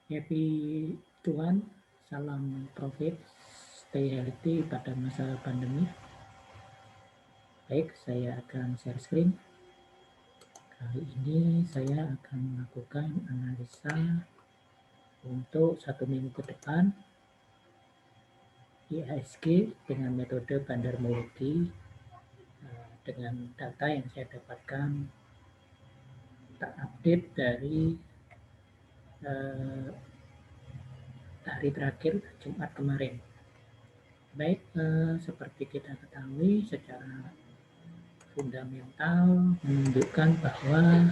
Happy Tuhan, salam profit, stay healthy pada masa pandemi. Baik, saya akan share screen. Kali ini saya akan melakukan analisa untuk 1 minggu ke depan IHSG dengan metode bandarmologi dengan data yang saya dapatkan terupdate dari hari terakhir Jumat kemarin. Baik, seperti kita ketahui secara fundamental menunjukkan bahwa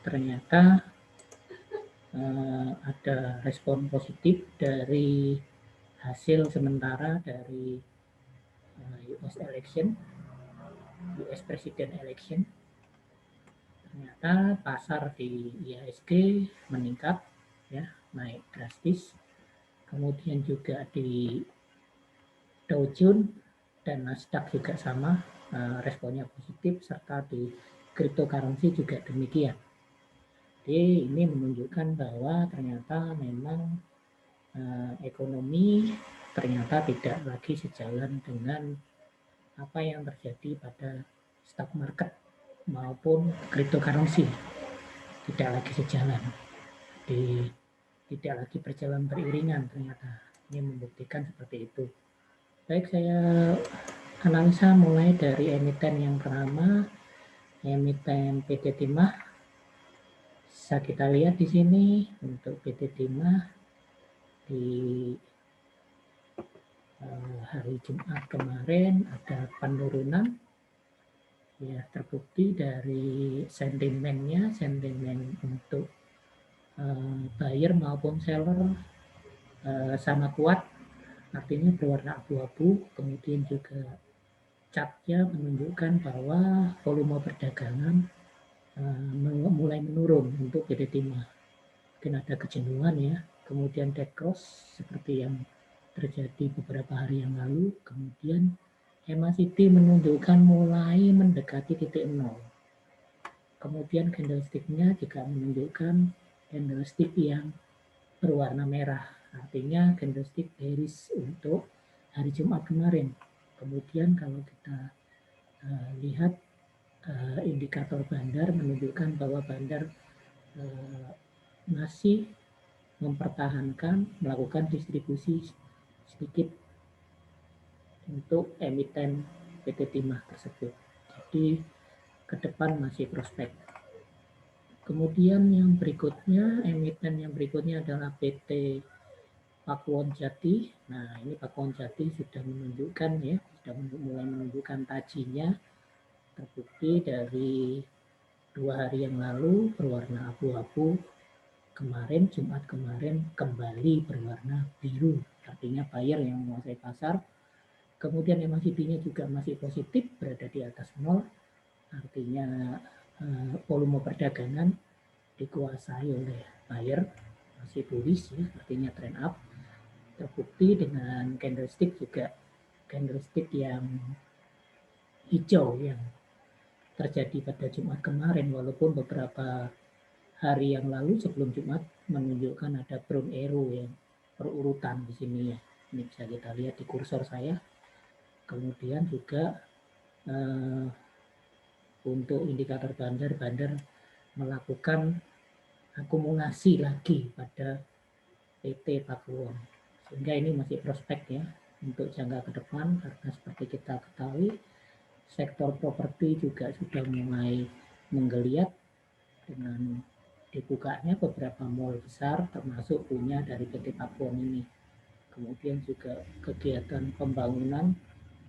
ternyata ada respon positif dari hasil sementara dari US election, US President election. Ternyata pasar di IHSG meningkat, ya, naik drastis. Kemudian juga di Dow Jones dan Nasdaq juga sama, responnya positif, serta di cryptocurrency juga demikian. Jadi ini menunjukkan bahwa ternyata memang ekonomi ternyata tidak lagi sejalan dengan apa yang terjadi pada stock market maupun cryptocurrency, tidak lagi sejalan, tidak lagi berjalan beriringan. Ternyata ini membuktikan seperti itu. Baik, saya analisa mulai dari emiten yang pertama, emiten PT Timah. Bisa kita lihat di sini untuk PT Timah di hari Jumat kemarin ada penurunan, ya, terbukti dari sentimennya, sentimen untuk buyer maupun seller sama kuat, artinya berwarna abu-abu. Kemudian juga chartnya menunjukkan bahwa volume perdagangan mulai menurun untuk PT Timah. Mungkin ada kejenuhan, ya. Kemudian dead cross seperti yang terjadi beberapa hari yang lalu. Kemudian MACD menunjukkan mulai mendekati titik nol. Kemudian candlestick-nya juga menunjukkan candlestick yang berwarna merah, artinya candlestick bearish untuk hari Jumat kemarin. Kemudian kalau kita lihat indikator bandar menunjukkan bahwa bandar masih mempertahankan melakukan distribusi sedikit untuk emiten PT Timah tersebut. Jadi ke depan masih prospek. Kemudian yang berikutnya, emiten yang berikutnya adalah PT Pakuwon Jati. Nah, ini Pakuwon Jati sudah menunjukkan, ya, sudah mulai menunjukkan tajinya, terbukti dari 2 hari yang lalu berwarna abu-abu. Kemarin, Jumat kemarin, kembali berwarna biru, artinya buyer yang menguasai pasar. Kemudian MACD-nya juga masih positif, berada di atas nol, artinya volume perdagangan dikuasai oleh buyer, masih bullish, ya, artinya trend up. Terbukti dengan candlestick juga, candlestick yang hijau yang terjadi pada Jumat kemarin, walaupun beberapa hari yang lalu sebelum Jumat menunjukkan ada brown arrow yang berurutan di sini, ya. Ini bisa kita lihat di kursor saya. Kemudian juga untuk indikator bandar melakukan akumulasi lagi pada PT Pakuwon, sehingga ini masih prospek, ya, untuk jangka ke depan, karena seperti kita ketahui sektor properti juga sudah mulai menggeliat dengan dibukanya beberapa mall besar, termasuk punya dari PT Pakuwon ini. Kemudian juga kegiatan pembangunan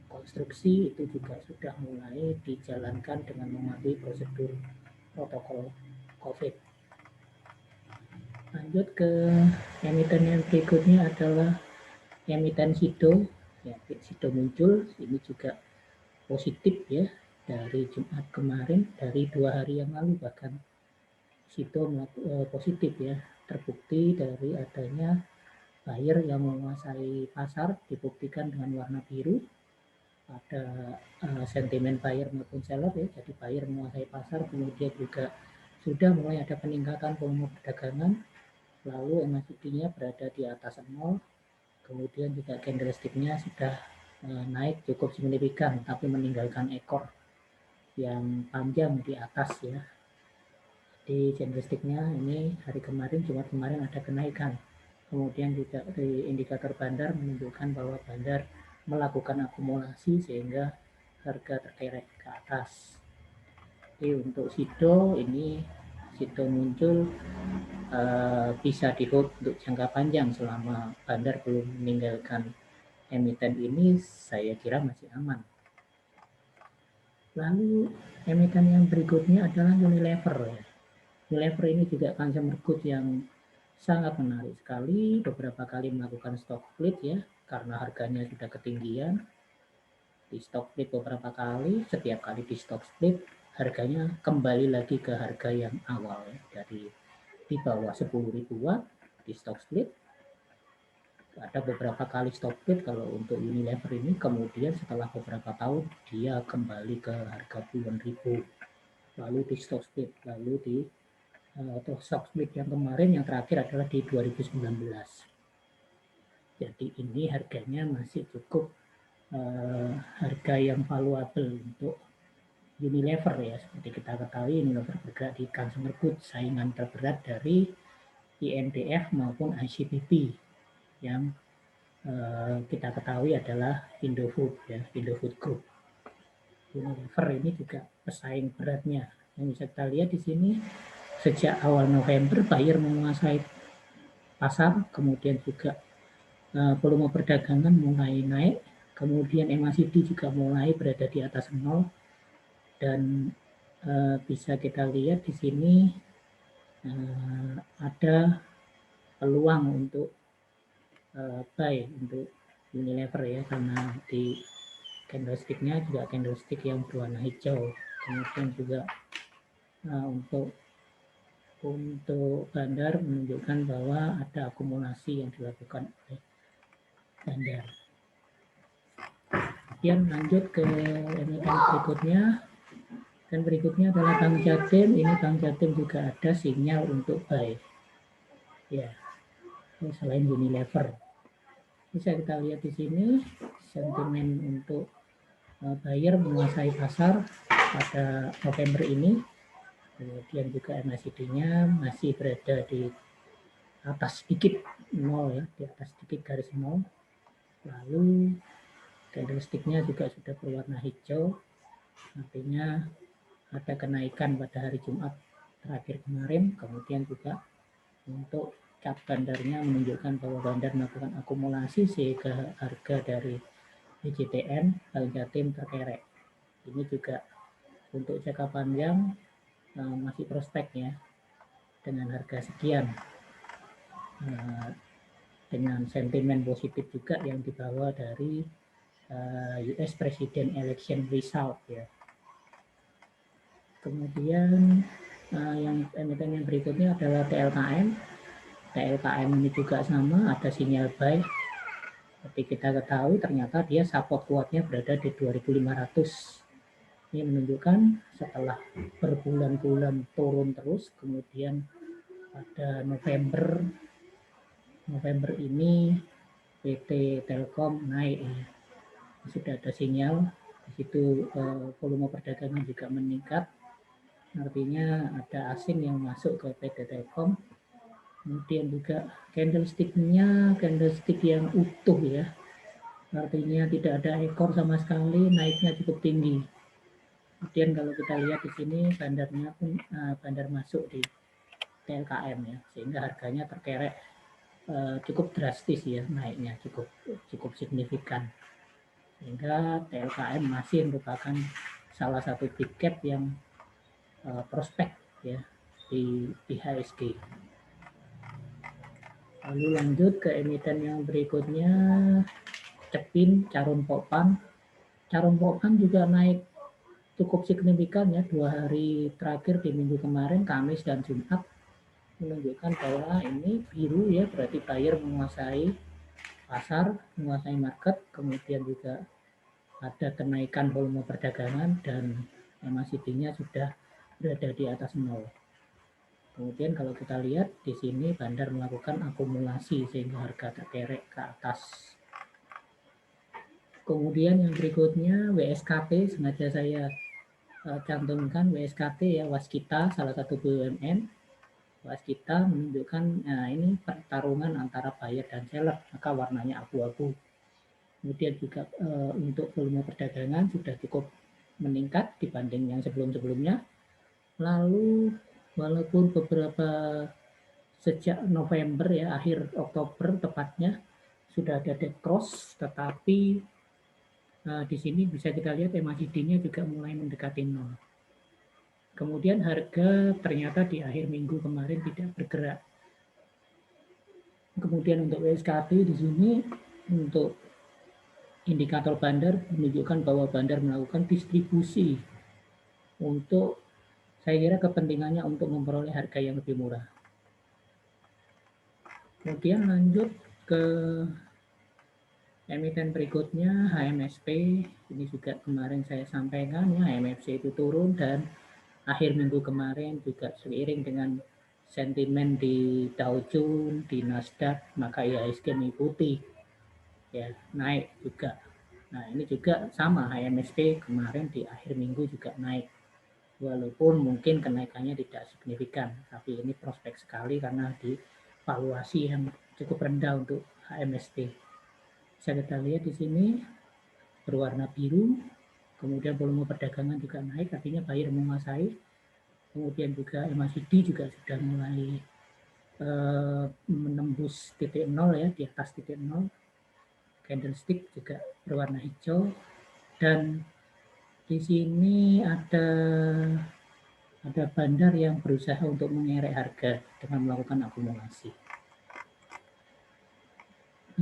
konstruksi itu juga sudah mulai dijalankan dengan mematuhi prosedur protokol COVID. Lanjut ke emiten yang berikutnya adalah emiten SIDO. Ya, SIDO muncul, ini juga positif, ya, dari Jumat kemarin, dari 2 hari yang lalu bahkan SIDO positif, ya, terbukti dari adanya buyer yang menguasai pasar, dibuktikan dengan warna biru. Ada sentimen buyer maupun seller, ya, jadi buyer menguasai pasar. Kemudian juga sudah mulai ada peningkatan volume perdagangan, lalu MACD-nya berada di atas 0, kemudian juga candlestick-nya sudah naik cukup signifikan, tapi meninggalkan ekor yang panjang di atas ya. Di candlestick-nya ini hari kemarin, Jumat kemarin ada kenaikan. Kemudian juga di indikator bandar menunjukkan bahwa bandar melakukan akumulasi sehingga harga terkerek ke atas. Jadi untuk SIDO ini SIDO muncul bisa di hold untuk jangka panjang selama bandar belum meninggalkan emiten ini, saya kira masih aman. Lalu emiten yang berikutnya adalah Unilever ya. Unilever ini juga consumer good yang sangat menarik sekali, beberapa kali melakukan stock split ya, karena harganya sudah ketinggian. Di stock split beberapa kali, setiap kali di stock split harganya kembali lagi ke harga yang awal ya, dari di bawah 10 ribuan di stock split. Ada beberapa kali stock split kalau untuk Unilever ini, kemudian setelah beberapa tahun dia kembali ke harga puluhan ribu, lalu di stock split, lalu di stock split yang kemarin yang terakhir adalah di 2019. Jadi ini harganya masih cukup harga yang valuable untuk Unilever ya. Seperti kita ketahui Unilever bergerak di consumer goods, saingan terberat dari INDF maupun ICBP yang kita ketahui adalah Indofood ya, Indofood Group. Unilever ini juga pesaing beratnya. Yang bisa kita lihat di sini sejak awal November buyer menguasai pasar, kemudian juga volume perdagangan mulai naik, kemudian MACD juga mulai berada di atas 0, dan bisa kita lihat di sini ada peluang untuk buy untuk Unilever ya, karena di candlestick-nya juga candlestick yang berwarna hijau. Kemudian juga untuk bandar menunjukkan bahwa ada akumulasi yang dilakukan oleh bandar. Kemudian lanjut ke emiten berikutnya. Dan berikutnya adalah Bank Jatim. Ini Bank Jatim juga ada sinyal untuk buy. Ya, selain Unilever. Bisa kita lihat di sini sentimen untuk buyer menguasai pasar pada November ini. Kemudian juga MACD-nya masih berada di atas sedikit 0 ya, di atas sedikit garis 0. Lalu candlestick-nya juga sudah berwarna hijau, artinya ada kenaikan pada hari Jumat terakhir kemarin. Kemudian juga untuk cap bandarnya menunjukkan bahwa bandar melakukan akumulasi sehingga harga dari BJTN Bank Jatim terkerek. Ini juga untuk jangka panjang masih prospek ya, dengan harga sekian, dengan sentimen positif juga yang dibawa dari US President Election Result ya. Kemudian yang emiten yang berikutnya adalah TLKM. TLKM ini juga sama, ada sinyal buy. Seperti kita ketahui ternyata dia support kuatnya berada di 2500. Ini menunjukkan setelah berbulan-bulan turun terus, kemudian pada November ini PT Telkom naik. Sudah ada sinyal di situ, volume perdagangan juga meningkat. Artinya ada asing yang masuk ke PT Telkom. Kemudian juga candlestick-nya candlestick yang utuh ya. Artinya tidak ada ekor sama sekali, naiknya cukup tinggi. Kemudian kalau kita lihat di sini bandarnya pun bandar masuk di TLKM ya, sehingga harganya terkerek cukup drastis ya, naiknya cukup signifikan. Sehingga TLKM masih merupakan salah satu big cap yang prospek ya di IHSG. Lalu lanjut ke emiten yang berikutnya, Cepin, Charoen Pokphand. Charoen Pokphand juga naik cukup signifikan ya, 2 hari terakhir di minggu kemarin, Kamis dan Jumat, menunjukkan bahwa ini biru ya, berarti buyer menguasai pasar, menguasai market. Kemudian juga ada kenaikan volume perdagangan dan MACD-nya sudah berada di atas 0. Kemudian kalau kita lihat di sini Bandar melakukan akumulasi sehingga harga terkerek ke atas. Kemudian yang berikutnya WSKT, sengaja saya cantumkan WSKT ya, Waskita, salah satu BUMN. Waskita menunjukkan ini pertarungan antara buyer dan seller, maka warnanya abu-abu. Kemudian juga untuk volume perdagangan sudah cukup meningkat dibanding yang sebelum-sebelumnya. Lalu walaupun beberapa sejak November ya, akhir Oktober tepatnya sudah ada dead cross, tetapi di sini bisa kita lihat MACD-nya juga mulai mendekati nol. Kemudian harga ternyata di akhir minggu kemarin tidak bergerak. Kemudian untuk WSKT di sini untuk indikator Bandar menunjukkan bahwa Bandar melakukan distribusi untuk, saya kira kepentingannya untuk memperoleh harga yang lebih murah. Kemudian lanjut ke emiten berikutnya HMSP. Ini juga kemarin saya sampaikan ya, HMSP itu turun dan akhir minggu kemarin juga seiring dengan sentimen di Dow Jones, di Nasdaq, maka IHSG mengikuti ya, naik juga. Nah, ini juga sama, HMSP kemarin di akhir minggu juga naik. Walaupun mungkin kenaikannya tidak signifikan, tapi ini prospek sekali karena di valuasi yang cukup rendah untuk HMSP. Bisa kita lihat di sini berwarna biru, kemudian volume perdagangan juga naik, artinya buyer menguasai. Kemudian juga MACD juga sudah mulai menembus titik nol ya, di atas titik nol. Candlestick juga berwarna hijau dan di sini ada Bandar yang berusaha untuk mengerek harga dengan melakukan akumulasi.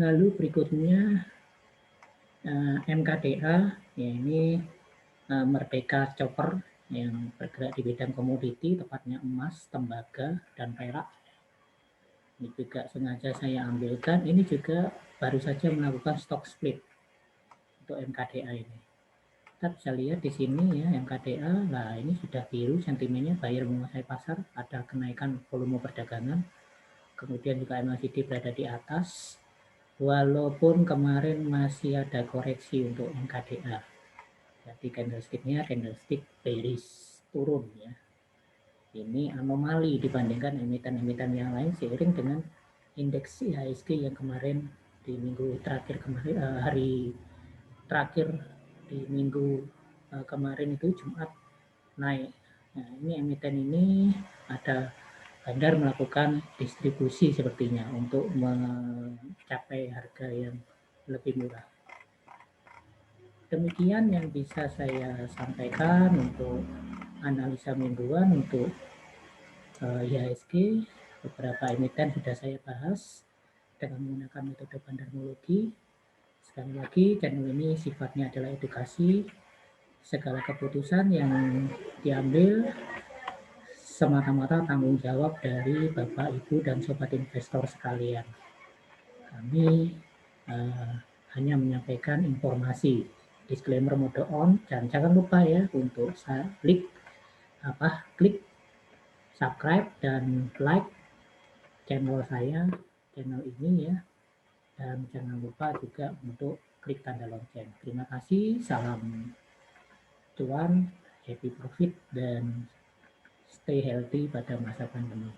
Lalu berikutnya MKDA, ya ini Merdeka Chopper yang bergerak di bidang komoditi, tepatnya emas, tembaga, dan perak. Ini juga sengaja saya ambilkan. Ini juga baru saja melakukan stock split untuk MKDA ini. Kita bisa lihat di sini ya, MKDA, nah ini sudah biru, sentimennya buyer menguasai pasar, ada kenaikan volume perdagangan, kemudian juga MACD berada di atas, walaupun kemarin masih ada koreksi untuk MKDA. Jadi candlestick-nya candlestick bearish, turun ya. Ini anomali dibandingkan emiten-emiten yang lain seiring dengan indeks IHSG yang kemarin di minggu terakhir kemarin, hari terakhir di minggu kemarin itu Jumat naik. Nah, ini emiten ini ada Bandar melakukan distribusi sepertinya untuk mencapai harga yang lebih murah. Demikian yang bisa saya sampaikan untuk analisa mingguan untuk IHSG. Beberapa emiten sudah saya bahas dengan menggunakan metode bandarmologi. Sekali lagi, channel ini sifatnya adalah edukasi. Segala keputusan yang diambil semata-mata tanggung jawab dari Bapak, Ibu, dan Sobat Investor sekalian. Kami hanya menyampaikan informasi. Disclaimer mode on, dan jangan lupa ya untuk klik subscribe dan like channel saya, channel ini ya. Dan jangan lupa juga untuk klik tanda lonceng. Terima kasih, salam cuan, happy profit, dan stay healthy pada masa pandemi.